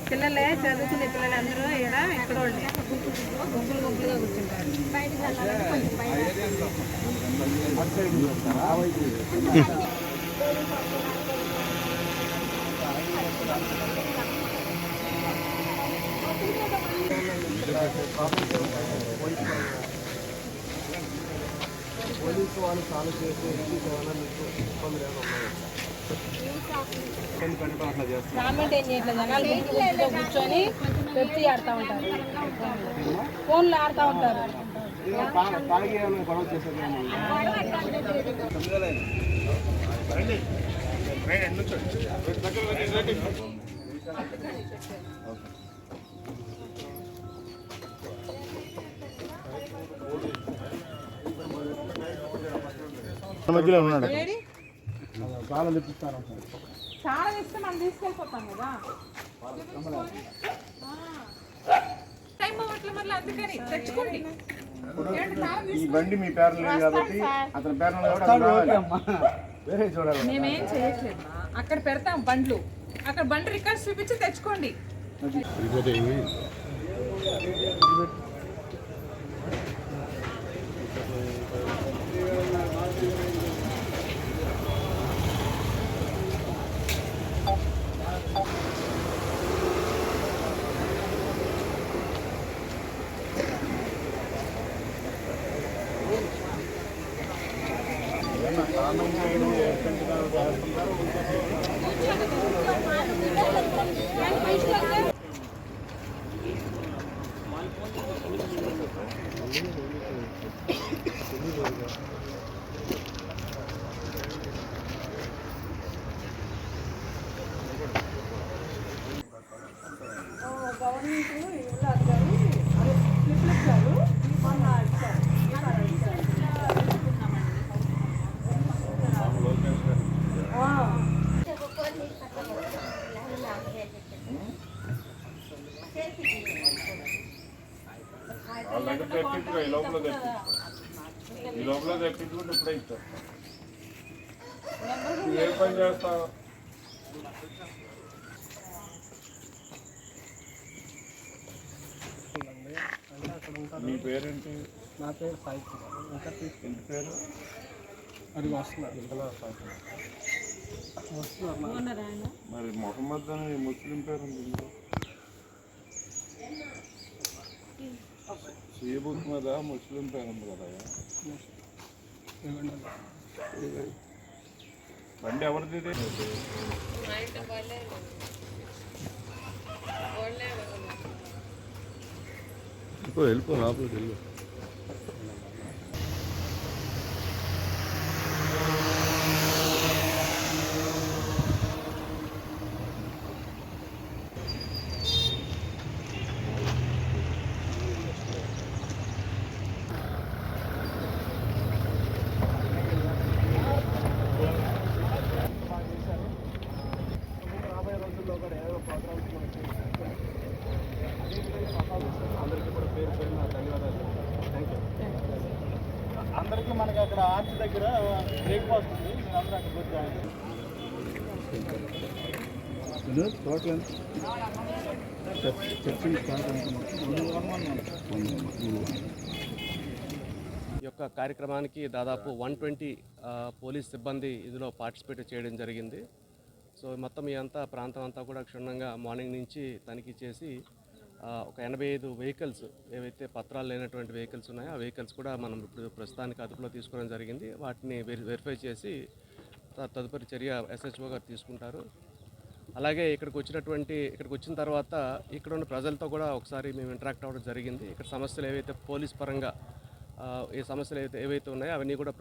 పిల్లలే చదువుకునే పిల్లలు అందరూ ఇక్కడ గుంపులు గుంపులుగా కూర్చుంటారు. పోలీసు వాళ్ళు చాలు చేసి ఏమైనా మీకు ఇబ్బందులు ఏమైనా ఉన్నాయా? గవర్నమెంట్ ఏం చేయట్లేదు. జనాలు గుంపులో కూర్చొని పెప్సీ ఆడుతూ ఉంటారు, ఫోన్లు ఆడుతూ ఉంటారు. తాగి ఏమైనా గొడవ చేసేది మధ్యలో ఉన్నాడు. చాలా తెప్పిస్తాను. చాలా ఇస్తే మనం తీసుకెళ్ళిపోతాం కదా. ఈ బండి మీ పేరు లేదు కాబట్టి అతని పేరు చూడాలి. మేమేం చేయట్లేదు, అక్కడ పెడతాం బండ్లు, అక్కడ బండి రికార్డ్స్ చూపించి తెచ్చుకోండి. ఈ లోపల తెప్పించుకుంటే ఇప్పుడే ఇస్తారు. ఏ పని చేస్తావు? మీ పేరేంటి? నా పేరు సాయి. ఇంటి పేరు అది వస్తున్నారు. మరి మొహమ్మద్ అని ముస్లిం పేరు ఉంది. షేబుక్ మీద ముస్లిం పేరు ఉంది కదా. బండి ఎవరిది? వెళ్ళిపో లోపలికి వెళ్ళు. అందరికీ మనకి అక్కడ ఆర్చ్ దగ్గర బ్రేక్ఫాస్ట్ ఉంది. అందరూ అక్కడ కూర్చోవాలి. ఈ యొక్క కార్యక్రమానికి దాదాపు 120 పోలీస్ సిబ్బంది ఇందులో పార్టిసిపేట్ చేయడం జరిగింది. సో మొత్తం ఈ అంతా ప్రాంతం అంతా కూడా క్షుణ్ణంగా మార్నింగ్ నుంచి తనిఖీ చేసి ఒక 85 వెహికల్స్ ఏవైతే పత్రాలు లేనటువంటి వెహికల్స్ ఉన్నాయో ఆ వెహికల్స్ కూడా మనం ఇప్పుడు ప్రస్తుతానికి అదుపులో తీసుకోవడం జరిగింది. వాటిని వెరిఫై చేసి తదుపరి చర్య SHO గారు తీసుకుంటారు. అలాగే ఇక్కడికి వచ్చిన తర్వాత ఇక్కడ ఉన్న ప్రజలతో కూడా ఒకసారి మేము ఇంటరాక్ట్ అవ్వడం జరిగింది. ఇక్కడ సమస్యలు ఏవైతే పోలీస్ పరంగా ఏ సమస్యలు ఏవైతే ఉన్నాయో అవన్నీ కూడా